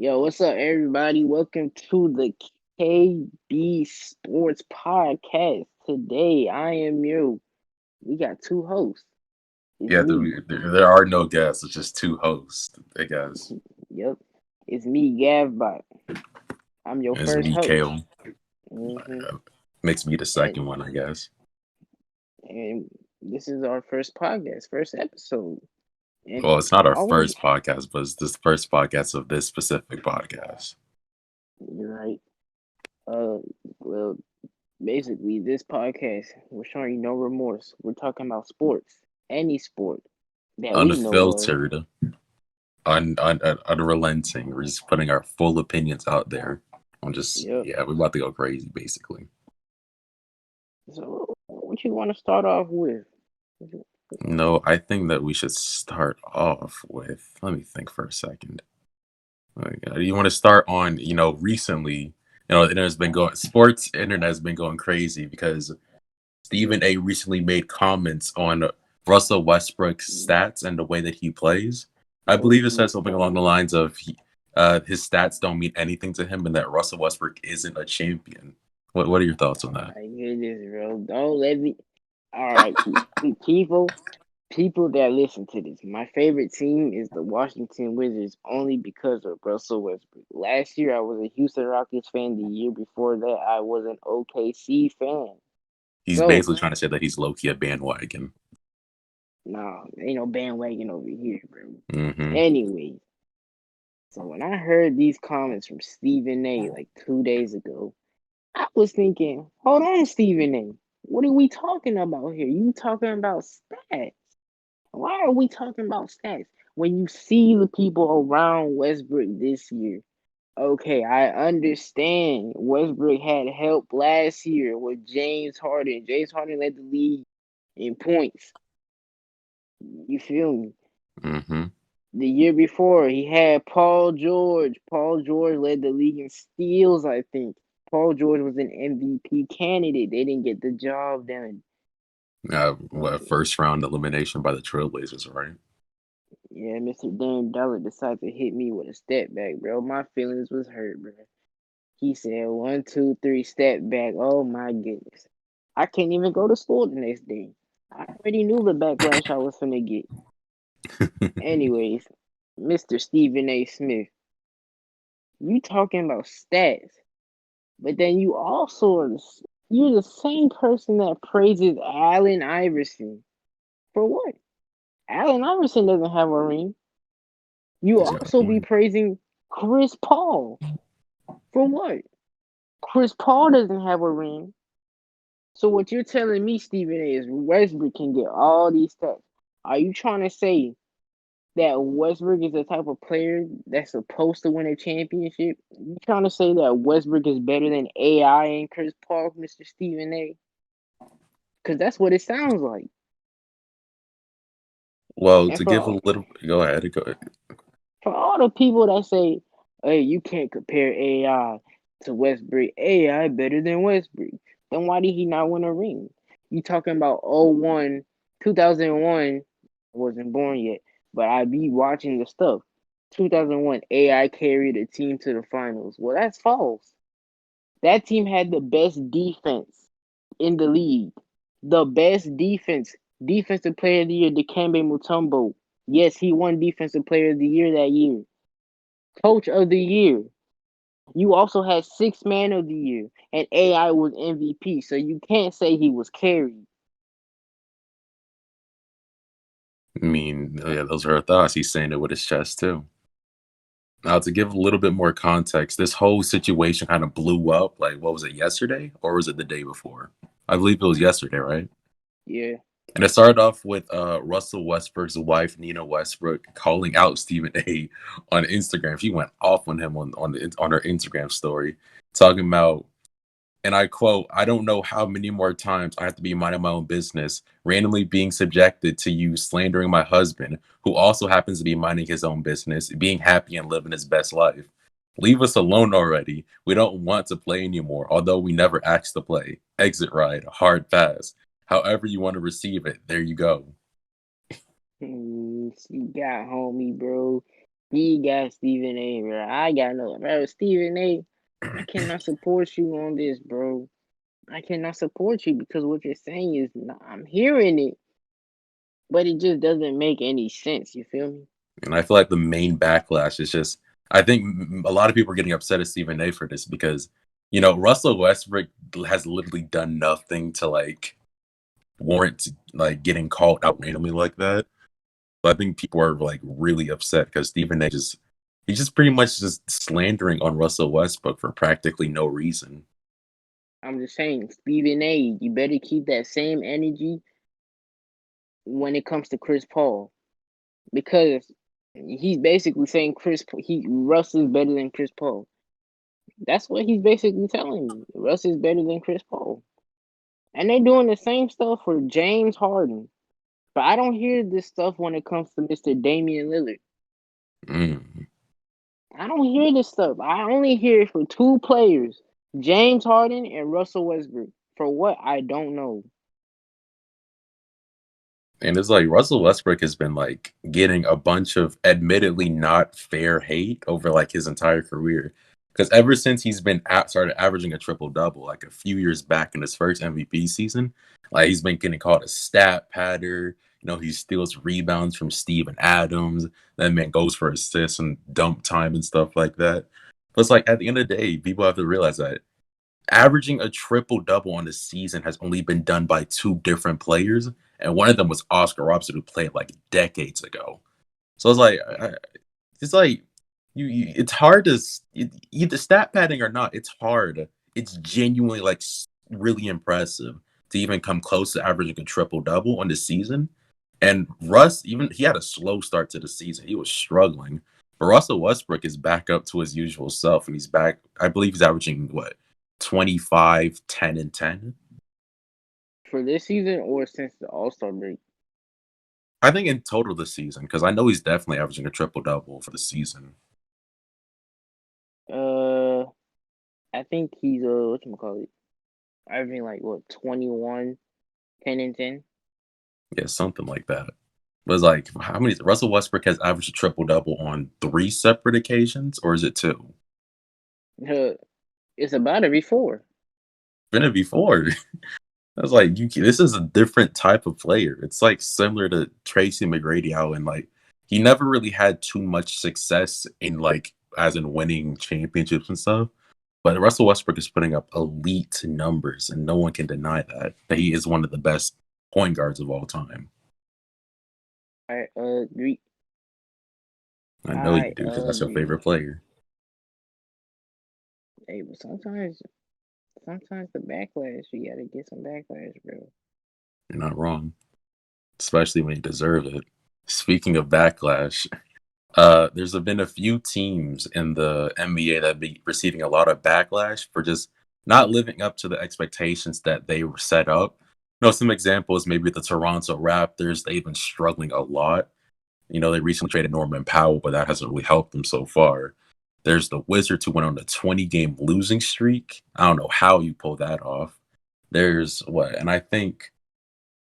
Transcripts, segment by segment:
Yo, what's up, everybody? Welcome to the KB Sports Podcast. Today, I am you. We got two hosts. It's Yeah, me. there are no guests. It's just two hosts, I guess. Yep, it's me, Gavbot. I'm your It's first me, host. Kale. hmm Makes me the And second one, I guess. and this is our first podcast, first episode. And Well, it's not our I want first podcast, but it's the first podcast of this specific podcast. you're right. Uh, well, basically, this podcast we're showing you no remorse. We're talking about sports, any sport that we know of. Unfiltered, unrelenting. We're just putting our full opinions out there. Yep. We're about to go crazy, basically. So, what you want to start off with? No, I think that we should start off with, let me think for a second. You want to start on, recently, the internet's been going, sports internet has been going crazy because Stephen A recently made comments on Russell Westbrook's stats and the way that he plays. I Oh, believe it said geez, something along the lines of his stats don't mean anything to him and that Russell Westbrook isn't a champion. What are your thoughts on that? my goodness, bro! Don't let me. All right, people that listen to this. My favorite team is the Washington Wizards, only because of Russell Westbrook. Last year, I was a Houston Rockets fan. The year before that, I was an OKC fan. He's So, basically trying to say that he's low key a bandwagon. nah, ain't no bandwagon over here, bro. Hmm. Anyways, so when I heard these comments from Stephen A. like 2 days ago, I was thinking, hold on, Stephen A. What are we talking about here? You talking about stats. Why are we talking about stats? When you see the people around Westbrook this year, okay, I understand Westbrook had help last year with James Harden. James Harden led the league in points. You feel me? Hmm. The year before, he had Paul George. Paul George led the league in steals, I think. Paul George was an MVP candidate. They didn't get the job done. First round elimination by the Trailblazers, right? Yeah, Mr. Dan Dollar decided to hit me with a step back, bro. My feelings was hurt, bro. He said 1, 2, 3 step back. Oh my goodness. I can't even go to school the next day. I already knew the backlash I was gonna get. Anyways, Mr. Stephen A. Smith, you talking about stats, but then you're the same person that praises Allen Iverson. For what? Allen Iverson doesn't have a ring. You He's got a also be point. praising Chris Paul. For what? Chris Paul doesn't have a ring. So what you're telling me, Stephen A, is Westbrook can get all these stats. Are you trying to say that Westbrook is the type of player that's supposed to win a championship? You trying to say that Westbrook is better than AI and Chris Paul, Mr. Stephen A? Because that's what it sounds like. Well, And to give for a little, go ahead, go ahead. for all the people that say, "Hey, you can't compare AI to Westbrook. AI better than Westbrook," then why did he not win a ring? You talking about 01, 2001? Wasn't born yet, but I be watching the stuff. 2001, AI carried a team to the finals. Well, that's false. That team had the best defense in the league. The best defense. Defensive player of the year, Dikembe Mutombo. Yes, he won defensive player of the year that year. Coach of the year. You also had six man of the year, and AI was MVP. So you can't say he was carried. I mean, yeah, those are our thoughts. He's saying it with his chest too. Now, to give a little bit more context, this whole situation kind of blew up. Like, what was it, yesterday? Or was it the day before? I believe it was yesterday, right? Yeah. And it started off with Russell Westbrook's wife, Nina Westbrook, calling out Stephen A on Instagram. She went off on him on her Instagram story, talking about, and I quote, "I don't know how many more times I have to be minding my own business, randomly being subjected to you slandering my husband, who also happens to be minding his own business, being happy and living his best life. Leave us alone already. We don't want to play anymore, although we never asked to play. Exit ride, hard pass. However you want to receive it, there you go." You got homie, bro. He got Stephen A, bro. I got no, bro. Stephen A, I cannot support you on this, bro. I cannot support you because what you're saying is, I'm hearing it, but it just doesn't make any sense. You feel me? And I feel like the main backlash is just, I think a lot of people are getting upset at Stephen A for this because, Russell Westbrook has literally done nothing to like warrant like getting called out randomly like that. But I think people are like really upset because Stephen A he's just pretty much just slandering on Russell Westbrook for practically no reason. I'm just saying, Stephen A, you better keep that same energy when it comes to Chris Paul because he's basically saying Russ is better than Chris Paul. That's what he's basically telling me. Russ is better than Chris Paul. And they're doing the same stuff for James Harden. But I don't hear this stuff when it comes to Mr. Damian Lillard. Mm. I don't hear this stuff. I only hear it for two players, James Harden and Russell Westbrook. For what? I don't know. And it's like Russell Westbrook has been like getting a bunch of admittedly not fair hate over like his entire career. Because ever since he's been started averaging a triple double, like a few years back in his first MVP season, like he's been getting called a stat patter. He steals rebounds from Steven Adams. That man goes for assists and dump time and stuff like that. But it's like at the end of the day, people have to realize that averaging a triple double on the season has only been done by two different players, and one of them was Oscar Robertson, who played like decades ago. So it's like it's hard to either stat padding or not. It's hard. It's genuinely like really impressive to even come close to averaging a triple double on the season. And Russ, even he had a slow start to the season. He was struggling. But Russell Westbrook is back up to his usual self, and he's back. I believe he's averaging what 25, 10, and 10. For this season or since the All Star break? I think in total this season, because I know he's definitely averaging a triple double for the season. Uh, I think he's what you call it? Averaging like what 21, 10 and 10. Yeah, something like that. But it's like how many Russell Westbrook has averaged a triple double on three separate occasions, or is it two? It's about every four. Been it before. I was like, this is a different type of player. It's like similar to Tracy McGrady, how and like he never really had too much success in like as in winning championships and stuff. But Russell Westbrook is putting up elite numbers, and no one can deny that he is one of the best point guards of all time. I agree. I know you I do because that's your agree. favorite player. Hey, but sometimes the backlash, you gotta get some backlash, bro. You're not wrong, especially when you deserve it. Speaking of backlash, there's been a few teams in the NBA that be receiving a lot of backlash for just not living up to the expectations that they were set up. Some examples, maybe the Toronto Raptors, they've been struggling a lot. They recently traded Norman Powell, but that hasn't really helped them so far. There's the Wizards who went on a 20-game losing streak. I don't know how you pull that off. There's what, and I think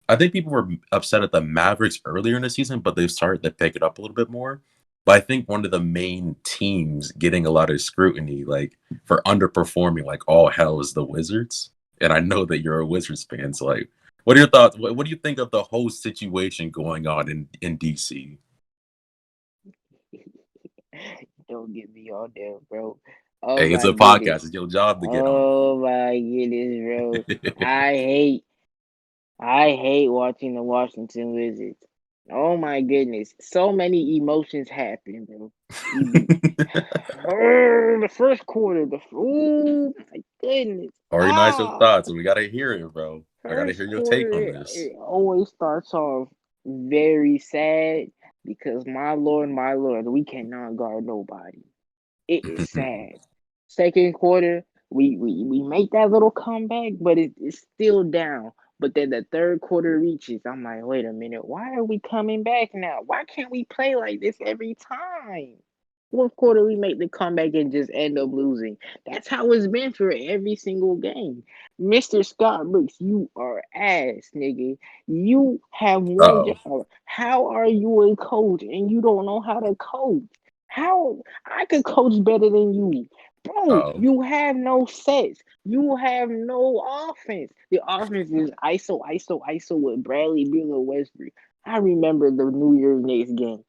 people were upset at the Mavericks earlier in the season, but they've started to pick it up a little bit more. But I think one of the main teams getting a lot of scrutiny, like for underperforming, like all hell is the Wizards. And I know that you're a Wizards fan, so like, what are your thoughts? What do you think of the whole situation going on in DC? Don't get me all there, bro. Oh Hey, it's my a podcast. goodness. It's your job to get on Oh my goodness, bro. it. I hate I hate watching the Washington Wizards. Oh my goodness. So many emotions happen, bro. You, the first quarter, oh my goodness. Organize your Ah, thoughts, and we gotta hear it, bro. I gotta first hear your take on quarter, this. it always starts off very sad because my lord, we cannot guard nobody. It is sad. Second quarter, we make that little comeback, but it's still down. But then the third quarter reaches. I'm like, wait a minute, why are we coming back now? Why can't we play like this every time? Fourth quarter, we make the comeback and just end up losing. That's how it's been for every single game. Mr. Scott Brooks, you are ass, nigga. You have one Oh, job. How are you a coach and you don't know how to coach? How I could coach better than you. Bro, Oh, you have no sets. You have no offense. The offense is ISO, ISO, ISO with Bradley Beal and Westbrook. I remember the New Year's Knicks game.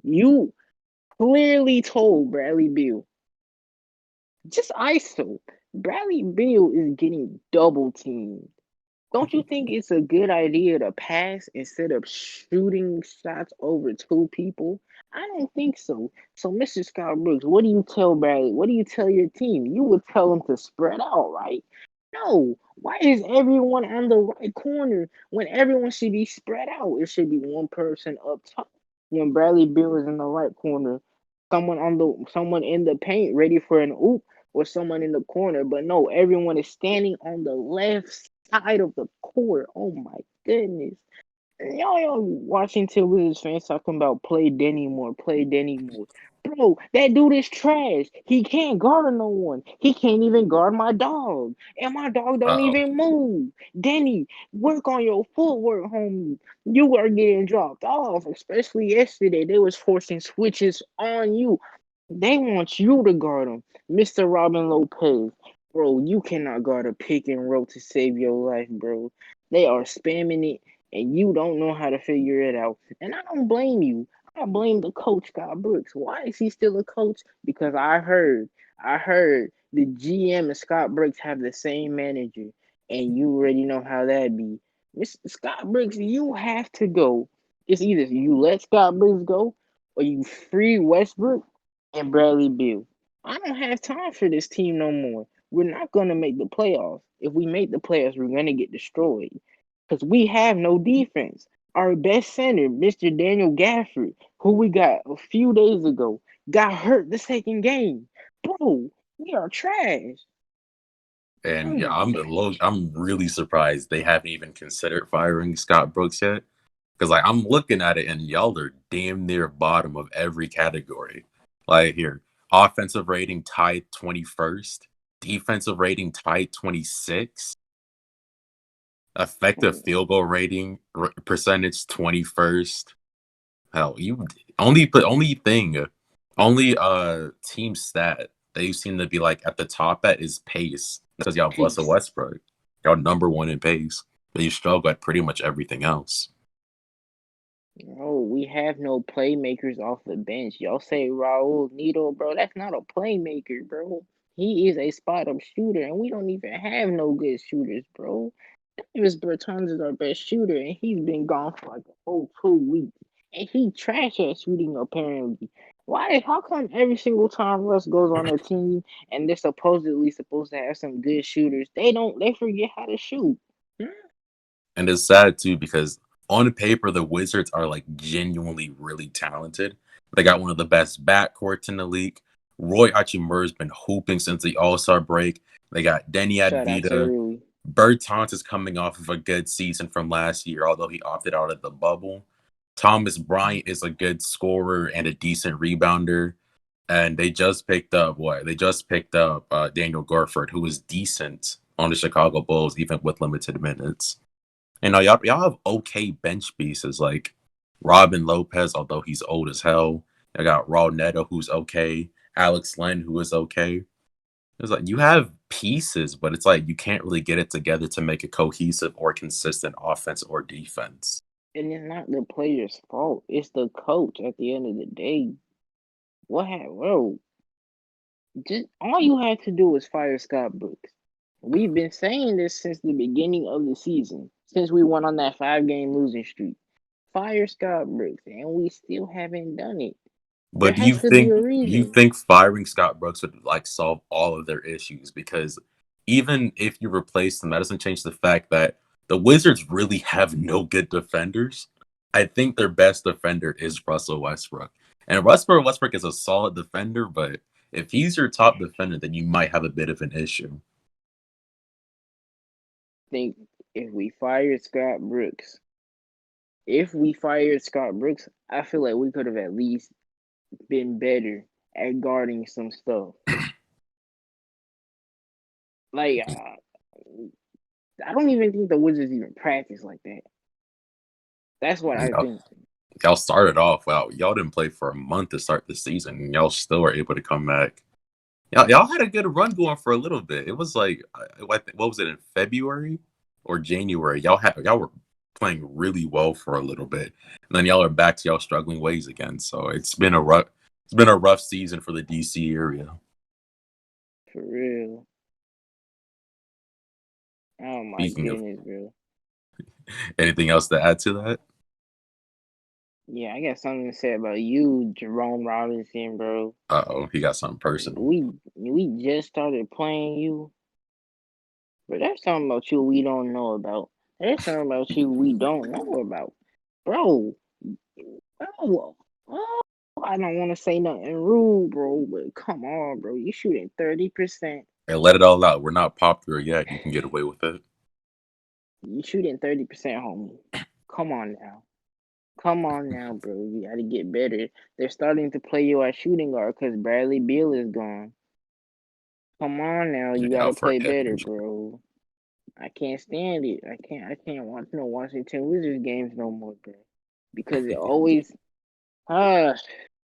You clearly told Bradley Beal, just ISO. Bradley Beal is getting double teamed. Don't you think it's a good idea to pass instead of shooting shots over two people? I don't think so. So, Mr. Scott Brooks, what do you tell Bradley? What do you tell your team? You would tell them to spread out, right? No. Why is everyone on the right corner when everyone should be spread out? It should be one person up top. When Bradley Beal is in the right corner, someone in the paint ready for an oop, or someone in the corner. But no, everyone is standing on the left side of the court. Oh my goodness. Y'all Washington Wizards fans talking about play Denny more, play Denny more. Bro, that dude is trash. He can't guard no one. He can't even guard my dog. And my dog don't oh, even move. Denny, work on your footwork, homie. You are getting dropped off, especially yesterday. They was forcing switches on you. They want you to guard him. Mr. Robin Lopez. Bro, you cannot guard a pick and roll to save your life, bro. They are spamming it and you don't know how to figure it out. And I don't blame you. I blame the coach, Scott Brooks. Why is he still a coach? Because I heard the GM and Scott Brooks have the same manager, and you already know how that be. Mr. Scott Brooks, you have to go. It's either you let Scott Brooks go or you free Westbrook and Bradley Beal. I don't have time for this team no more. We're not gonna make the playoffs. If we make the playoffs, we're gonna get destroyed because we have no defense. Our best center, Mr. Daniel Gafford, who we got a few days ago, got hurt the second game. Bro, we are trash. and Oh yeah, my I'm really surprised they haven't even considered firing Scott Brooks yet. Because like I'm looking at it, and y'all are damn near bottom of every category. Like here, offensive rating tied 21st, defensive rating tied 26th, effective God. field goal rating percentage 21st. Hell, you only team stat they seem to be like at the top at is pace. Because y'all have Russell Peace. Westbrook. Y'all number one in pace. But you struggle at pretty much everything else. No, we have no playmakers off the bench. Y'all say Raul Neto, bro. That's not a playmaker, bro. He is a spot up shooter, and we don't even have no good shooters, bro. Davis Bertans is our best shooter, and he's been gone for like a whole 2 weeks. And he trash at shooting apparently. Why? How come every single time Russ goes on a team and they're supposedly supposed to have some good shooters, they forget how to shoot? Hmm? And it's sad too because on paper the Wizards are like genuinely really talented. They got one of the best backcourts in the league. Roy Hachimura's been hooping since the All Star break. They got Denny Shout out to Advita. Rui. Bertans is coming off of a good season from last year, although he opted out of the bubble. Thomas Bryant is a good scorer and a decent rebounder. And they just picked up what? They just picked up Daniel Garford, who was decent on the Chicago Bulls, even with limited minutes. And y'all have okay bench pieces like Robin Lopez, although he's old as hell. I got Raul Neto, who's okay. Alex Len, who is okay. It's like you have pieces, but it's like you can't really get it together to make a cohesive or consistent offense or defense. And it's not the player's fault. It's the coach at the end of the day. Bro, just all you had to do was fire Scott Brooks. We've been saying this since the beginning of the season, since we went on that 5 game losing streak. Fire Scott Brooks, and we still haven't done it. There But has to be a do you reason. think firing Scott Brooks would like solve all of their issues? Because even if you replace them, that doesn't change the fact that the Wizards really have no good defenders. I think their best defender is Russell Westbrook. And Russell Westbrook is a solid defender, but if he's your top defender, then you might have a bit of an issue. Think if we fired Scott Brooks, if we fired Scott Brooks, I feel like we could have at least been better at guarding some stuff. Like I don't even think the Wizards even practice like that. That's what I Yeah. think. Y'all started off well. Y'all didn't play for a month to start the season, and y'all still were able to come back. Y'all had a good run going for a little bit. It was like, what was it in February or January? Y'all were playing really well for a little bit, and then y'all are back to y'all struggling ways again. So it's been a rough season for the DC area. For real. Oh my Speaking of goodness, bro. anything else to add to that, Yeah, I got something to say about you, Jerome Robinson, bro. he got something personal. We just started playing you, but there's something about you we don't know about. There's something about you we don't know about, bro. Oh, oh, I don't want to say nothing rude, bro, but come on, bro. You shooting 30%. And let it all out. We're not popular yet. You can get away with it. You shooting 30%, homie. Come on now. Come on now, bro. You gotta get better. They're starting to play you at shooting guard because Bradley Beal is gone. Come on now, you Out gotta for play better, injury. bro. I can't stand it. I can't watch no Washington Wizards games no more, bro. Because it always ah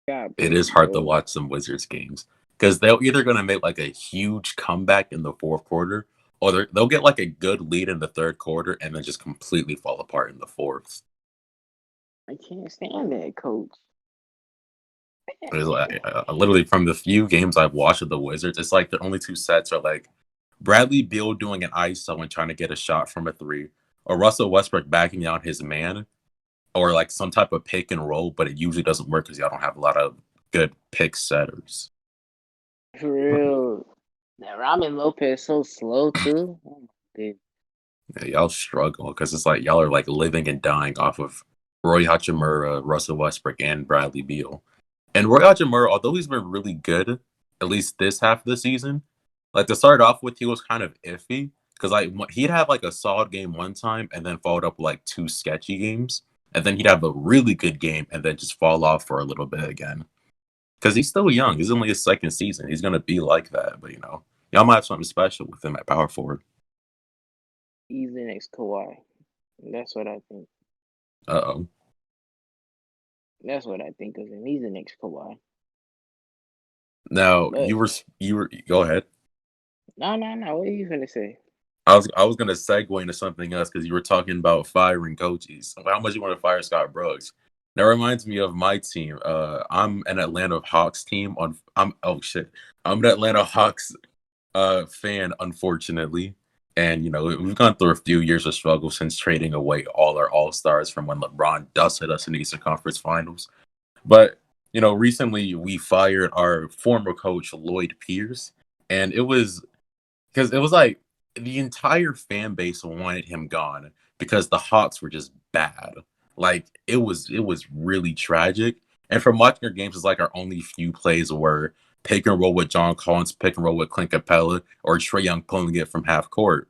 God It bless is you, hard to bro. watch some Wizards games because they're either going to make like a huge comeback in the fourth quarter, or they'll get like a good lead in the third quarter and then just completely fall apart in the fourth. I can't stand that, coach. It's like, literally from the few games I've watched of the Wizards, it's like the only two sets are like Bradley Beal doing an ISO and trying to get a shot from a three, or Russell Westbrook backing down his man, or like some type of pick and roll, but it usually doesn't work because y'all don't have a lot of good pick setters. For real. That Robin Lopez so slow too. Oh my goodness. Yeah, y'all struggle because it's like y'all are like living and dying off of Roy Hachimura, Russell Westbrook, and Bradley Beal. And Roy Hachimura, although he's been really good, at least this half of the season, like to start off with, he was kind of iffy because like he'd have like a solid game one time and then followed up with like two sketchy games, and then he'd have a really good game and then just fall off for a little bit again. Because he's still young, he's only his second season. He's gonna be like that, but y'all might have something special with him at power forward. He's the next Kawhi. That's what I think. Uh oh. That's what I think of him. He's the next Kawhi. Now But you were go ahead. no. What are you gonna say? I was gonna segue into something else because you were talking about firing coaches. How much you want to fire Scott Brooks? That reminds me of my team. I'm an Atlanta Hawks team on. I'm oh shit. I'm an Atlanta Hawks fan, unfortunately, and we've gone through a few years of struggle since trading away all our All Stars from when LeBron dusted us in the Eastern Conference Finals. But recently we fired our former coach Lloyd Pierce, and it was because it was like the entire fan base wanted him gone because the Hawks were just bad. Like it was really tragic. And from watching our games, it's like our only few plays were pick and roll with John Collins, pick and roll with Clint Capella, or Trey Young pulling it from half court.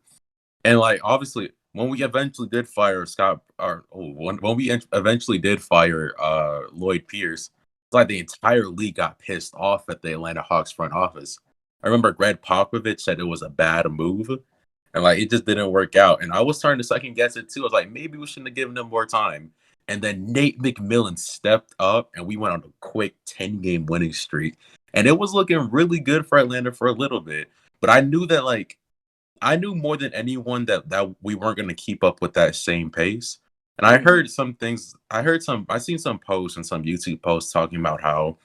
And like obviously, when we eventually did fire Scott, or when we eventually did fire Lloyd Pierce, it's like the entire league got pissed off at the Atlanta Hawks front office. I remember Greg Popovich said it was a bad move, and like it just didn't work out. And I was starting to second guess it too. I was like, maybe we shouldn't have given them more time. And then Nate McMillan stepped up, and we went on a quick 10-game winning streak. And it was looking really good for Atlanta for a little bit. But I knew more than anyone that we weren't going to keep up with that same pace. And I Mm-hmm. heard some things. I seen some posts and some YouTube posts talking about how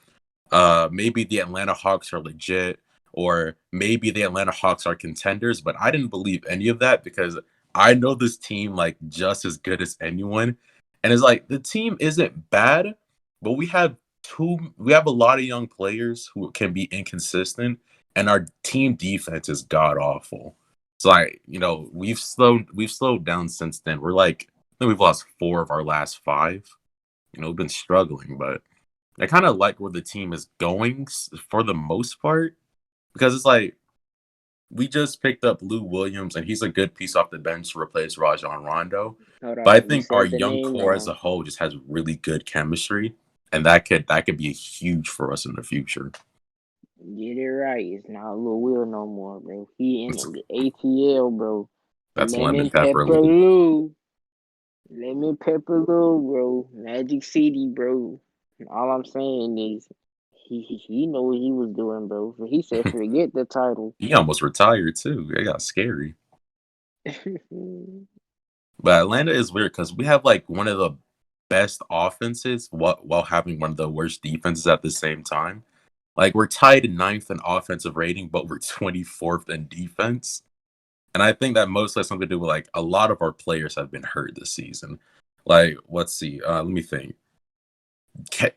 maybe the Atlanta Hawks are legit, or maybe the Atlanta Hawks are contenders. But I didn't believe any of that because I know this team like just as good as anyone. And it's like the team isn't bad, but we have a lot of young players who can be inconsistent, and our team defense is god awful. It's like, we've slowed down since then. We're like, I think we've lost 4 of our last 5. We've been struggling, but I kind of like where the team is going for the most part because it's like we just picked up Lou Williams and he's a good piece off the bench to replace Rajon Rondo. Hold But I on. You think our said the young name core as a wrong. whole just has really good chemistry, and that could be huge for us in the future. Get it right. It's not Lil Will no more, bro. He in That's, the ATL, bro. that's Lemon lemon pepper pepper Lou. Lou. Lemon pepper little bro. Magic City, bro. All I'm saying is he know what he was doing, bro. He said forget the title. He almost retired too. It got scary. But Atlanta is weird because we have like one of the best offenses while having one of the worst defenses at the same time. Like we're tied in ninth in offensive rating, but we're 24th in defense. And I think that mostly has something to do with like a lot of our players have been hurt this season. Like, let's see. Let me think.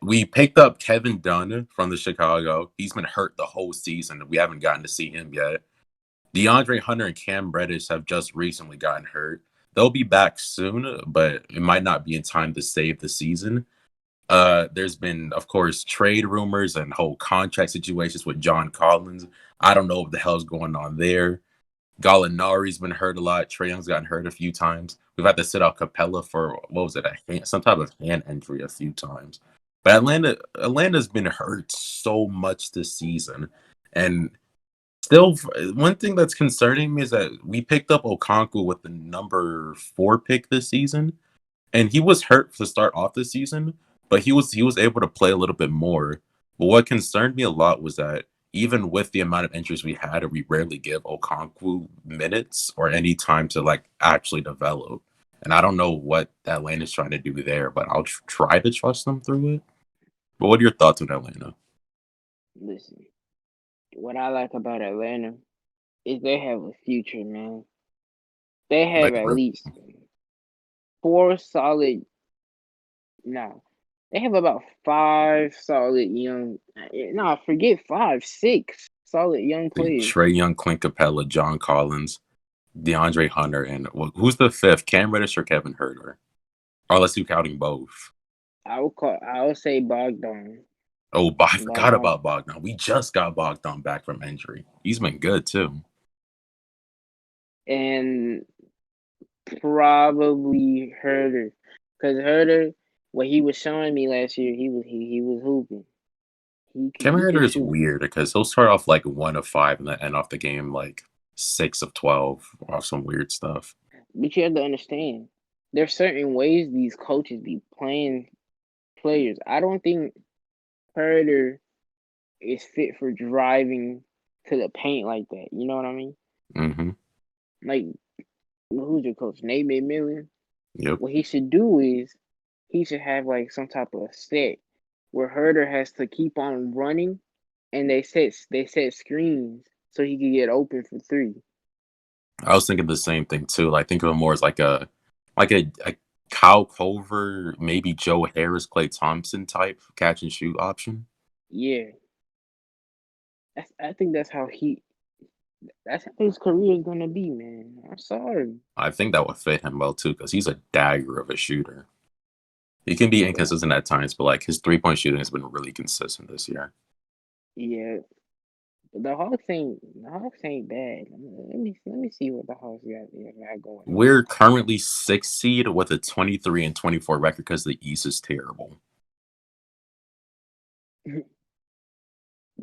We picked up Kevin Dunn from the Chicago. He's been hurt the whole season. We haven't gotten to see him yet. DeAndre Hunter and Cam Reddish have just recently gotten hurt. They'll be back soon, but it might not be in time to save the season. There's been, of course, trade rumors and whole contract situations with John Collins. I don't know what the hell's going on there. Gallinari's been hurt a lot. Trae Young's gotten hurt a few times. We've had to sit out Capella for what was it, some type of hand injury a few times. But Atlanta's been hurt so much this season, and still, one thing that's concerning me is that we picked up Okonkwo with the number 4 pick this season, and he was hurt to start off the season, but he was able to play a little bit more. But what concerned me a lot was that even with the amount of injuries we had, we rarely give Okonkwo minutes or any time to like actually develop. And I don't know what Atlanta's trying to do there, but I'll try to trust them through it. But what are your thoughts on Atlanta? Listen, what I like about Atlanta is they have a future, man. They have Like, at least four solid. Nah, they have about five solid young. Nah, forget five, six solid young players. Trae Young, Clint Capella, John Collins, DeAndre Hunter, and who's the fifth? Cam Reddish or Kevin Herter? Or unless you counting both. I would say Bogdan. Oh, I forgot Bogdan. about Bogdan. We just got Bogdan back from injury. He's been good too. And probably Herder, because Herder, what he was showing me last year, he was hooping. Kevin He Herter could is shoot, weird because he'll start off like 1 of 5 and then end off the game like 6 of 12 off some weird stuff. but you have to understand, there's certain ways these coaches be playing players. I don't think Herder is fit for driving to the paint like that. You know what I mean? Mm-hmm. Like, who's your coach? Nate McMillan. Yep. What he should do is he should have like some type of set where Herder has to keep on running, and they set screens so he can get open for three. I was thinking the same thing too. Like think of him more as like a Kyle Culver, maybe Joe Harris, Clay Thompson type catch and shoot option. Yeah, I think that's how his career is gonna be, man. I'm sorry, I think that would fit him well too because he's a dagger of a shooter. He can be but inconsistent at times, but like his 3-point shooting has been really consistent this year. yeah, the Hawks ain't bad. Let me see what the Hawks got going on. We're currently 6th seed with a 23-24 record because the East is terrible. The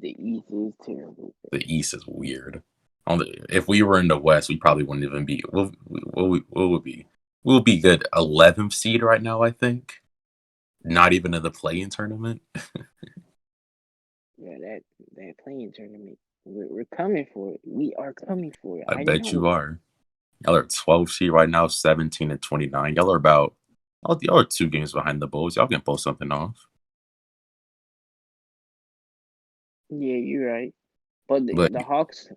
East is terrible. The East is weird. If we were in the West, we probably wouldn't even be. What would be? We'll be good 11th seed right now, I think. Not even in the play-in tournament. Yeah, that playing tournament. We're coming for it. We are coming for it. I I bet you know. are. Y'all are 12th seed right now, 17-29. Y'all are about. Y'all are 2 games behind the Bulls. Y'all can pull something off. Yeah, you're right. But But the Hawks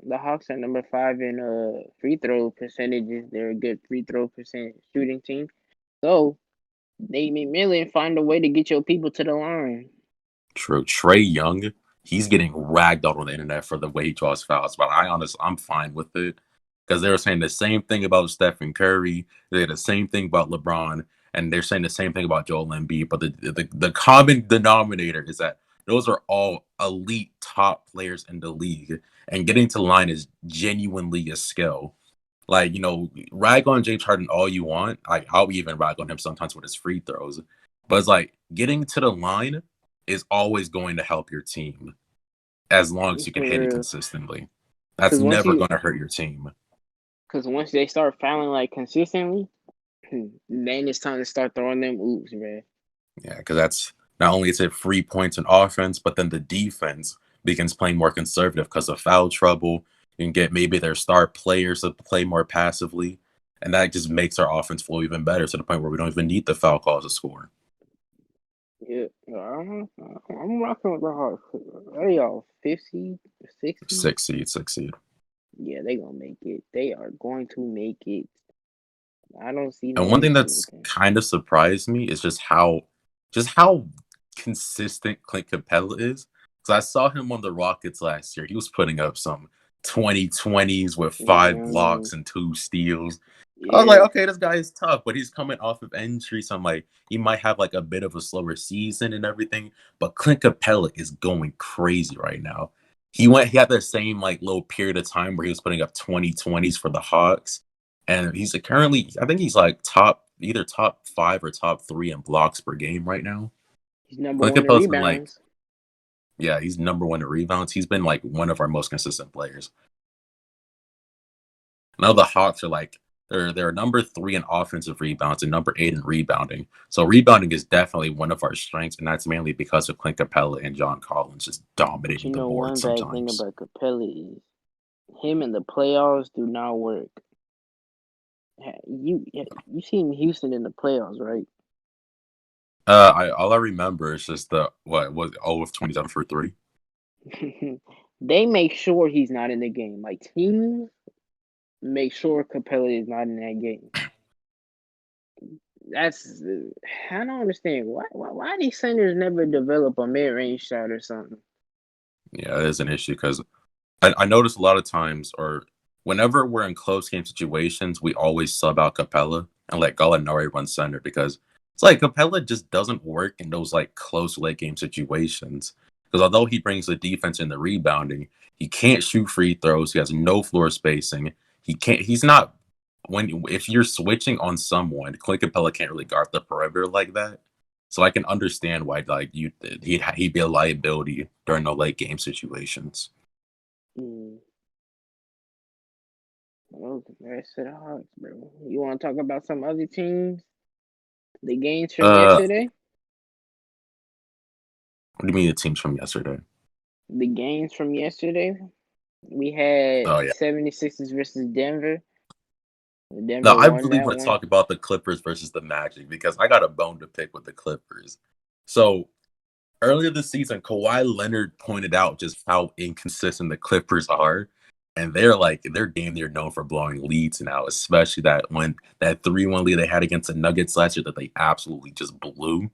are number five in free throw percentages. They're a good free throw percent shooting team. So Nate McMillan find a way to get your people to the line. true. Trae Young, he's getting ragged out on the internet for the way he draws fouls. But I'm fine with it because they were saying the same thing about Stephen Curry. They had the same thing about LeBron, and they're saying the same thing about Joel Embiid. But the common denominator is that those are all elite top players in the league, and getting to the line is genuinely a skill. Like, rag on James Harden all you want. Like, I'll even rag on him sometimes with his free throws. But it's like getting to the line is always going to help your team as long as you can For hit it real. consistently. That's Cause once never you going to hurt your team. Cause once they start fouling like consistently, Then it's time to start throwing them oops, man. Yeah, because that's not only is it free points in offense, but then the defense begins playing more conservative because of foul trouble. You can get maybe their star players to play more passively, and that just makes our offense flow even better to the point where we don't even need the foul calls to score. Yeah, I'm rocking with the Hawks. They all 50, 60. 6 seed, 6 seed. Yeah, they gonna make it. They are going to make it. I don't see And no one thing issue with that's that. kind of surprised me is just how consistent Clint Capella is. Because I saw him on the Rockets last year. He was putting up some 2020s with 5 blocks Mm, and 2 steals. I was like, yeah, okay, this guy is tough, but he's coming off of injury, so I'm like, he might have like a bit of a slower season and everything. But Clint Capella is going crazy right now. He had the same like little period of time where he was putting up 2020s for the Hawks, and he's currently, I think he's like either top 5 or top 3 in blocks per game right now. he's number Clint one in Capella's been like, rebounds. yeah, he's number one in rebounds. He's been like one of our most consistent players. Now the Hawks are like they're number 3 in offensive rebounds and number 8 in rebounding. So rebounding is definitely one of our strengths, and that's mainly because of Clint Capella and John Collins just But you dominating the know, board one bad thing sometimes. about Capella is him in the playoffs do not work. You seen Houston in the playoffs, right? I all I remember is just the what was 0 of 27 for 3. They make sure he's not in the game. Like teams make sure Capella is not in that game. That's I don't understand why these centers never develop a mid range shot or something. Yeah, it is an issue because I notice a lot of times, or whenever we're in close game situations, we always sub out Capella and let Gallinari run center because it's like Capella just doesn't work in those like close late game situations. Because although he brings the defense and the rebounding, he can't shoot free throws. He has no floor spacing. He can't. He's not when if you're switching on someone, Clint Capella can't really guard the perimeter like that. So I can understand why like he'd be a liability during the late game situations. Mm. Well, that's the Hawks, bro. You want to talk about some other teams? The games from Uh, yesterday. What do you mean the teams from yesterday? The games from yesterday. We had Oh yeah. 76ers versus Denver. No, Denver I won really that want to one. talk about the Clippers versus the Magic because I got a bone to pick with the Clippers. So earlier this season, Kawhi Leonard pointed out just how inconsistent the Clippers are. And they're damn near known for blowing leads now, especially that 3-1 lead they had against the Nuggets last year that they absolutely just blew.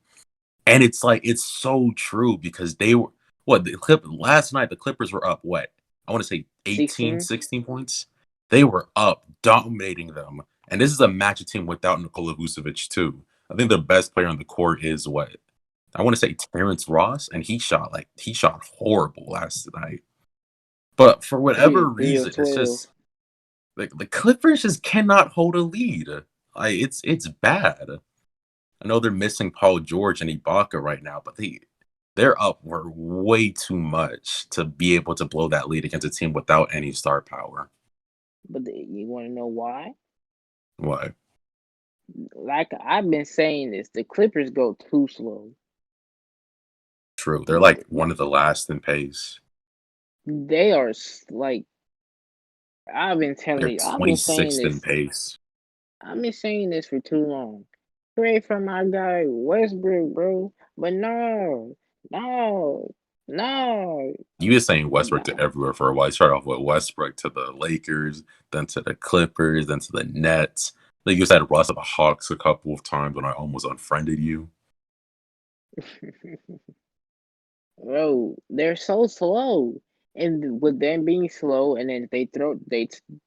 And it's like it's so true because they were last night the Clippers were up what? I want to say 18, 16. 16 points. They were up dominating them. And this is a matchup team without Nikola Vucevic too. I think the best player on the court is what? I want to say Terrence Ross, and he shot horrible last night. But for whatever Three of reason, it's 12. just the Clippers just cannot hold a lead. It's bad. I know they're missing Paul George and Ibaka right now, but they're up for way too much to be able to blow that lead against a team without any star power. But you want to know why? What? Like I've been saying this, the Clippers go too slow. True. They're Like like one of the last in pace. they are like They're I've been saying 26th in this. pace. I've been saying this for too long. Pray for my guy Westbrook, bro. But no, no, no, You were saying Westbrook to no. everywhere for a while. You started off with Westbrook to the Lakers, then to the Clippers, then to the Nets. Then you said Russ to the Hawks a couple of times when I almost unfriended you. Bro, they're so slow. And with them being slow, and then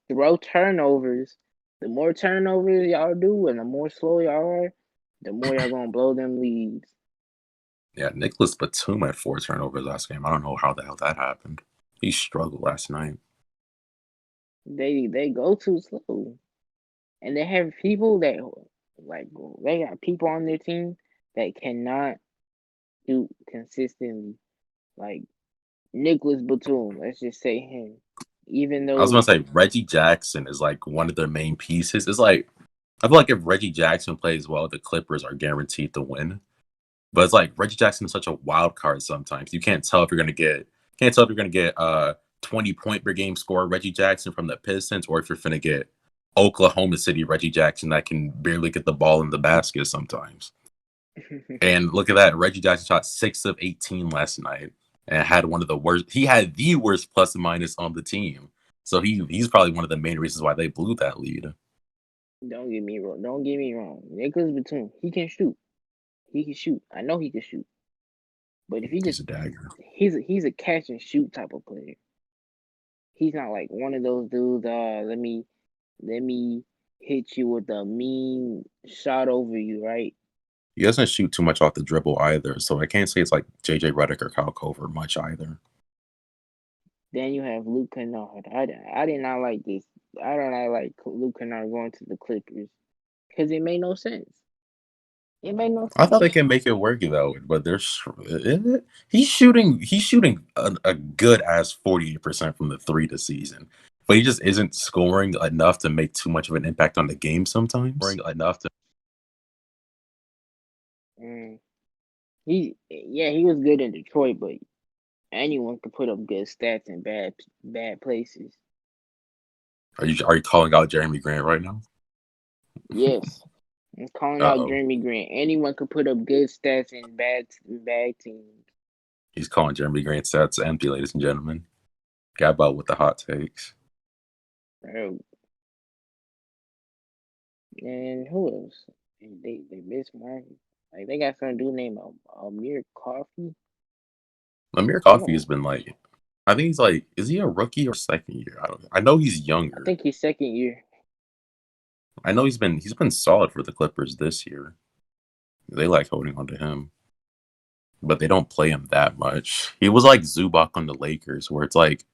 throw turnovers. The more turnovers y'all do, and the more slow y'all are, the more y'all gonna blow them leads. Yeah, Nicholas Batum had 4 turnovers last game. I don't know how the hell that happened. He struggled last night. They go too slow, and they have people that like they got people on their team that cannot do consistently. Like Nicholas Batum, let's just say him. Even I was gonna though say Reggie Jackson is like one of their main pieces. It's like I feel like if Reggie Jackson plays well, the Clippers are guaranteed to win. But it's like Reggie Jackson is such a wild card sometimes. You can't tell if you're gonna get 20 point per game score Reggie Jackson from the Pistons, or if you're gonna get Oklahoma City Reggie Jackson that can barely get the ball in the basket sometimes. And look at that. Reggie Jackson shot 6 of 18 last night and had one of the worst. He had the worst plus and minus on the team. So he's probably one of the main reasons why they blew that lead. Don't get me wrong. Don't get me wrong. Nicholas Batum, he can shoot. He can shoot. I know he can shoot. But if he He's just a dagger. he's a catch and shoot type of player. He's not like one of those dudes. Let me hit you with a mean shot over you, right? He doesn't shoot too much off the dribble either, so I can't say it's like JJ Redick or Kyle Kover much either. Then you have Luke Kennard. I did not like this. I don't like Luke Kennard going to the Clippers because it made no sense. It made no I thought they sense. can make it work though, but he's shooting a good ass 48% from the three this season, but he just isn't scoring enough to make too much of an impact on the game sometimes. Scoring enough to Mm. He was good in Detroit, but anyone could put up good stats in bad places. are you calling out Jeremy Grant right now? Yes, I'm calling Uh out oh, Jeremy Grant. Anyone could put up good stats in bad teams. he's calling Jeremy Grant stats empty, ladies and gentlemen. Got about with the hot takes. Bro. And who else? They missed Marvin. Like they got some dude named Amir Coffee. Amir I Coffee has don't. been like, I think he's like, is he a rookie or second year? I don't. I know he's I younger. think he's second year. I know he's been solid for the Clippers this year. They like holding on to him, but they don't play him that much. He was like Zubac on the Lakers, where it's like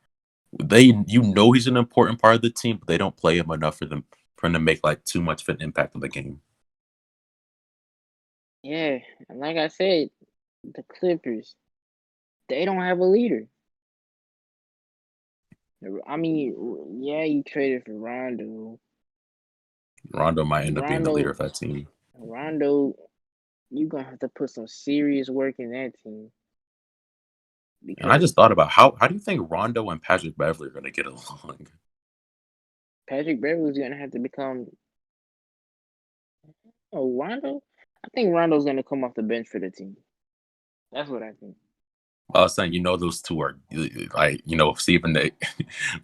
he's an important part of the team, but they don't play him enough for him to make like too much of an impact on the game. Yeah, and like I said, the Clippers they don't have a leader. I mean, yeah, you traded for Rondo. Rondo might end up being the leader Rondo, of that team. Rondo, you gonna have to put some serious work in that team And I because just thought about how do you think Rondo and Patrick Beverly are going to get along? Patrick Beverly's gonna have to become. Oh, Rondo. I think Rondo's gonna come off the bench for the team. That's what I think. I was saying, those two are like, Stephen A.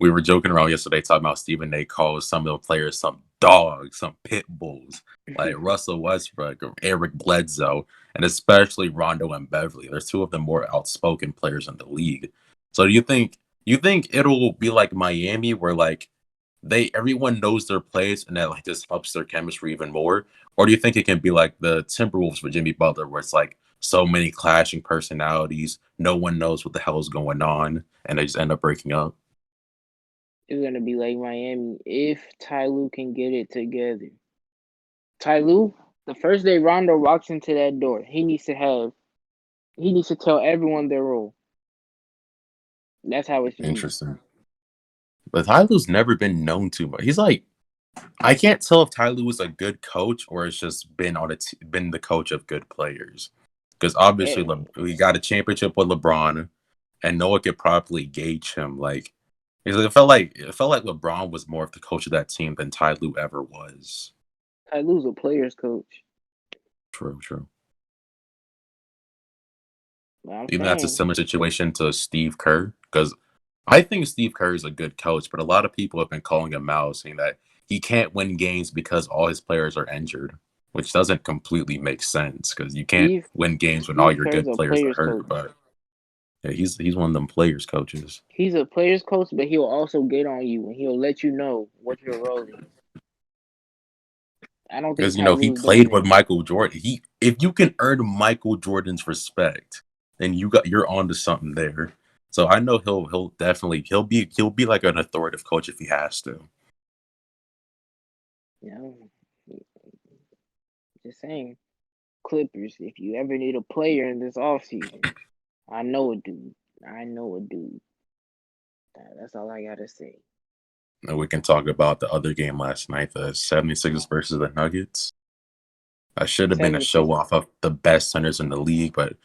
We were joking around yesterday talking about Stephen A. calls some of the players some dogs, some pit bulls, like Russell Westbrook or Eric Bledsoe, and especially Rondo and Beverly. They're two of the more outspoken players in the league. So do you think it'll be like Miami where like everyone knows their place and that like just helps their chemistry even more? Or do you think it can be like the Timberwolves with Jimmy Butler where it's like so many clashing personalities, no one knows what the hell is going on, and they just end up breaking up? It's gonna be like Miami if Ty Lue can get it together. Ty Lue, the first day Rondo walks into that door, he needs to tell everyone their role. That's how it should be. Interesting. But Ty Lue's never been known too much. He's like, I can't tell if Ty Lue is a good coach or it's just been the coach of good players. Because obviously Eh, we got a championship with LeBron, and no one could properly gauge him. Like it felt like LeBron was more of the coach of that team than Ty Lue ever was. Ty Lue's a player's coach. True, true. But I'm Even that's a saying similar situation to Steve Kerr, because I think Steve Kerr is a good coach, but a lot of people have been calling him out, saying that he can't win games because all his players are injured, which doesn't completely make sense because you can't Steve win games when all Steve your Kerr's good a players are player's hurt. coach. But yeah, he's one of them players coaches. He's a player's coach, but he'll also get on you and he'll let you know what your role is. I don't think Because Ty he Lue's doing played with that. Michael Jordan. If you can earn Michael Jordan's respect, then you're on to something there. So I know he'll definitely he'll be like an authoritative coach if he has to. You know, just saying. Clippers, if you ever need a player in this offseason, I know a dude. I know a dude. That's all I gotta say. And we can talk about the other game last night, the 76ers versus the Nuggets. That should have been a show 76. off of the best centers in the league, but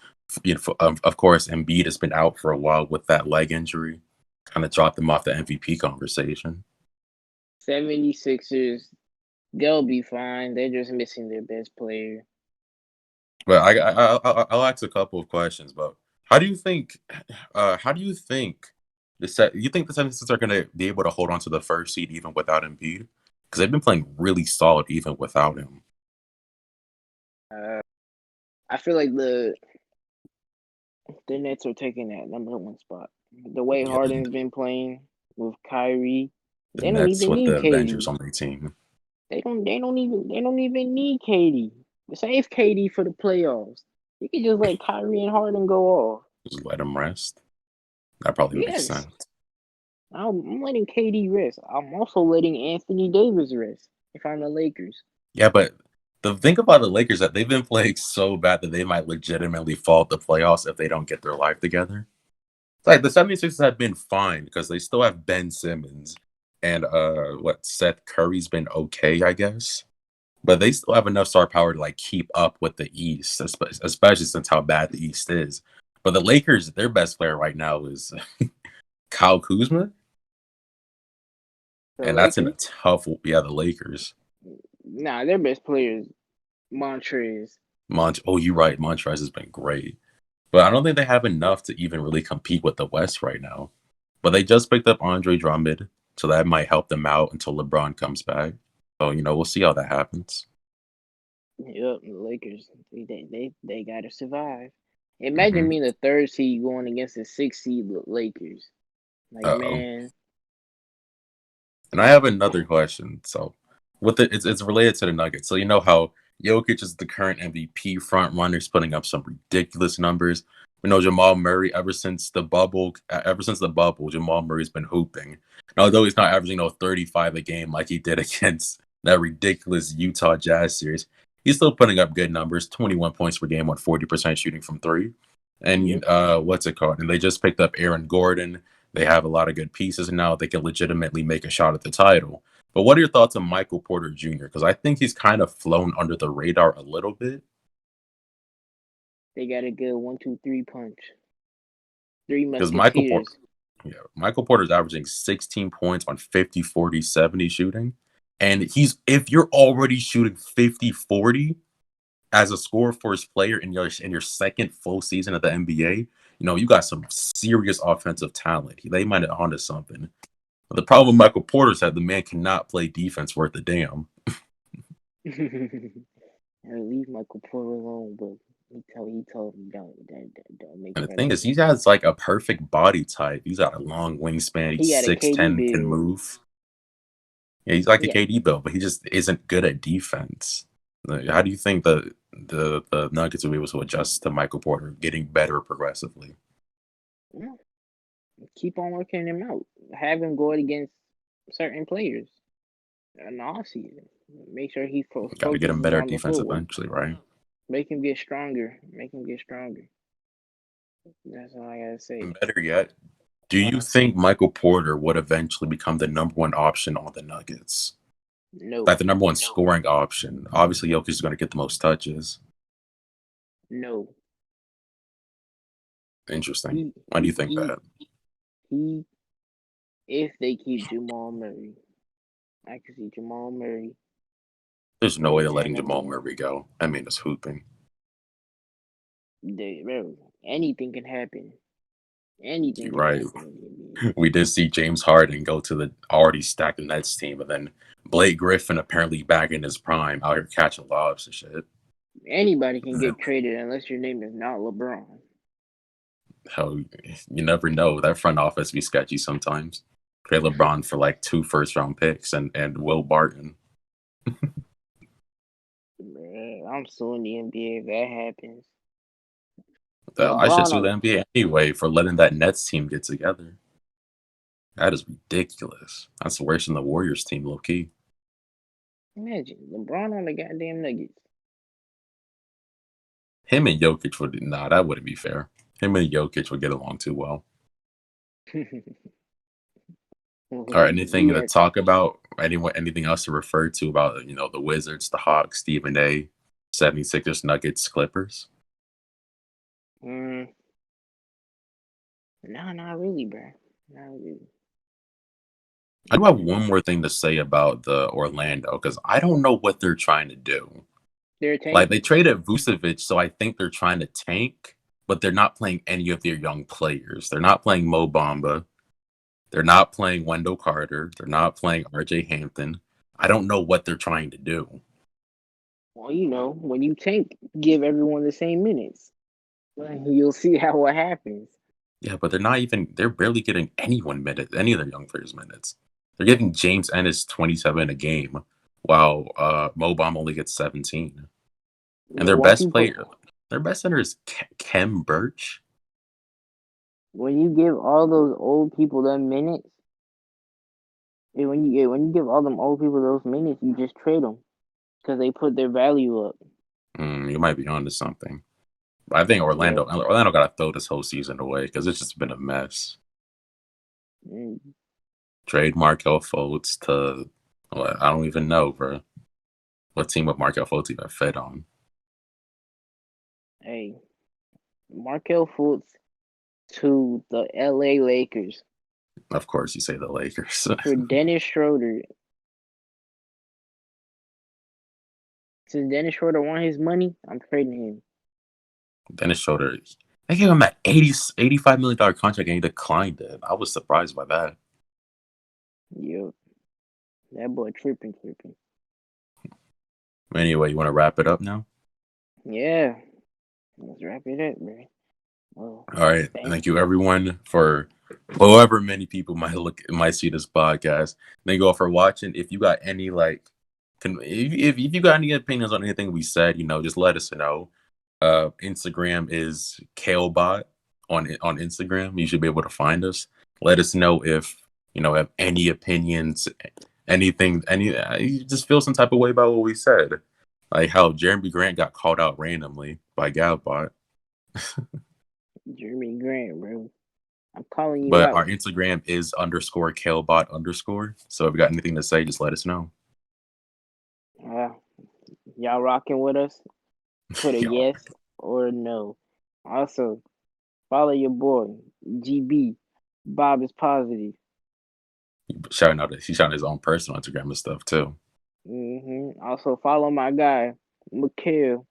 of course, Embiid has been out for a while with that leg injury, kind of dropped him off the MVP conversation. 76ers, they'll be fine. They're just missing their best player. But I'll ask a couple of questions. But how do you think? How do you think the set? You think the 76ers are going to be able to hold on to the first seed even without Embiid? Because they've been playing really solid even without him. Uh, I feel like the Nets are taking that #1 spot. The way Yeah, Harden's been playing with Kyrie, the they don't Nets even with need the Avengers KD. on their team. They don't even need KD. Save KD for the playoffs. You can just let Kyrie and Harden go off. Just let them rest. That probably makes Yes, sense. I'm letting KD rest. I'm also letting Anthony Davis rest if I'm the Lakers. Yeah, but the thing about the Lakers that they've been playing so bad that they might legitimately fall at the playoffs if they don't get their life together. It's like the 76ers have been fine because they still have Ben Simmons and Seth Curry's been okay, I guess. But they still have enough star power to like keep up with the East, especially since how bad the East is. But the Lakers, their best player right now is Kyle Kuzma, The and that's in a Lakers, tough. Yeah, the Lakers. nah, their best player is Montrez. Oh, you're right. Montrez has been great, but I don't think they have enough to even really compete with the West right now. But they just picked up Andre Drummond, so that might help them out until LeBron comes back. So we'll see how that happens. Yep, the Lakers. They gotta survive. Imagine Hmm. being the third seed going against the sixth seed Lakers. Like, Uh-oh. man, And I have another question. So, with it's related to the Nuggets. So you know how Jokic is the current MVP front runner, he's putting up some ridiculous numbers. We know Jamal Murray ever since the bubble, Jamal Murray's been hooping. And although he's not averaging 35 a game like he did against that ridiculous Utah Jazz series, he's still putting up good numbers, 21 points per game on 40% shooting from three. yep. And what's it called? And they just picked up Aaron Gordon. They have a lot of good pieces, and now they can legitimately make a shot at the title. But what are your thoughts on Michael Porter Jr.? Because I think he's kind of flown under the radar a little bit. They got a good 1, 2, 3 punch. Three Because Musketeers. Michael Porter's averaging 16 points on 50, 40, 70 shooting. And if you're already shooting 50, 40 as a scorer for his player in your second full season of the NBA, you got some serious offensive talent. They might have onto something. But the problem with Michael Porter's that the man cannot play defense worth a damn. And leave Michael Porter alone, but he told me don't make And the fun thing of is, he him. has like a perfect body type. He's got a long wingspan. He's He got a KD 6'10", can build. move. Yeah, he's like a Yeah, KD build, but he just isn't good at defense. How do you think the Nuggets will be able to adjust to Michael Porter getting better progressively? yeah. Keep on working him out. Have him go against certain players in the off season. Make sure he Got to get him focuses better at on the defense footwork. eventually, right? Make him get stronger. Make him get stronger. That's all I gotta say. And better yet, do you think Michael Porter would eventually become the number one option on the Nuggets? No, Like the number one scoring option. Obviously, Jokic is going to get the most touches. no. Interesting. He Why do you think he that? he. If they keep Jamal Murray, I can see Jamal Murray There's no way being they're that letting number Jamal one. Murray go. I mean, it's hooping. Bro, anything can happen. Anything You're can right. happen in the NBA. We did see James Harden go to the already stacked Nets team, and then Blake Griffin apparently back in his prime out here catching lobs and shit. Anybody can get traded unless your name is not LeBron. Hell, you never know. That front office be sketchy sometimes. Trade LeBron for like 2 first-round picks and Will Barton. Bruh, I'm suing the NBA if that happens. I should LeBron, sue the NBA anyway for letting that Nets team get together. That is ridiculous. That's worse than the Warriors team, low key. imagine LeBron on the goddamn Nuggets. Him and Jokic would that wouldn't be fair. Him and Jokic would get along too well. Or anything to Yeah. talk about? Anything else to refer to about, the Wizards, the Hawks, Stephen A, 76ers, Nuggets, Clippers? Mm, no, not really, bro. Not really. I do have one more thing to say about the Orlando because I don't know what they're trying to do. They're Like they tanking. traded Vucevic, so I think they're trying to tank, but they're not playing any of their young players. They're not playing Mo Bamba. They're not playing Wendell Carter. They're not playing RJ Hampton. I don't know what they're trying to do. Well, when you tank, give everyone the same minutes. You'll see how it happens. Yeah, but they're barely getting anyone minutes, any of their young players minutes. They're giving James Ennis 27 a game, while Mo Bamba only gets 17. And But once you put, their best center is Kem Birch. when you give all those old people them minutes, and when you give all them old people those minutes, you just trade them because they put their value up. You might be onto something. But I think Yeah. Orlando got to throw this whole season away because it's just been a mess. Mm. Trade Markel Fultz to, well, I don't even know, bro. What team would Markel Fultz even fit on? Hey, Markel Fultz to the L.A. Lakers Of course, you say the Lakers. for Dennis Schroeder. Since Dennis Schroeder want his money, I'm trading him. Dennis Schroeder, they gave him that $85 million contract and he declined it. I was surprised by that. Yep, that boy tripping. Anyway, you want to wrap it up now? Yeah, let's wrap it up, man. Well, All right. thank Thank you, everyone, for however many people might see this podcast. Thank you all for watching. If you got any if you got any opinions on anything we said, just let us know. Instagram is KaleBot on Instagram. You should be able to find us. Let us know if have any opinions, anything, you just feel some type of way about what we said, like how Jeremy Grant got called out randomly by GalBot. Jeremy Grant, bro. I'm calling you But our out. Instagram is _KaleBot_. So if you got anything to say, just let us know. Uh, y'all rocking with us? Put a Yo, yes or a no. Also, follow your boy, GB. Bob is positive. he's shouting his own personal Instagram and stuff too. Also, follow my guy, Mikhail.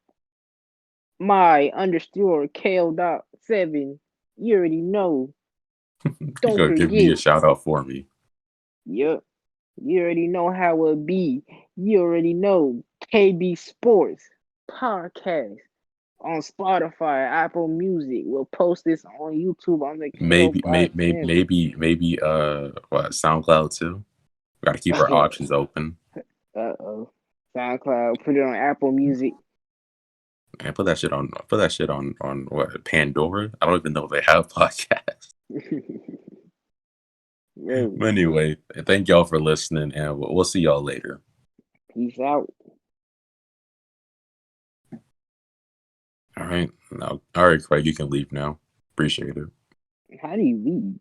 My underscore Kale dot 7. You already know. You Don't gonna give me a forget. shout out for me. Yep. You already know how it be. You already know. KBSports podcast on Spotify, Apple Music. We'll post this on YouTube on the Kale Pod channel. What, SoundCloud too. We gotta keep our options open. Uh-oh. SoundCloud. Put it on Apple Music. And put that shit on what, Pandora? I don't even know if they have podcasts. Bro, But anyway, thank y'all for listening, and we'll see y'all later. peace out. All right. Now, all right, Craig, you can leave now. Appreciate it. How do you leave?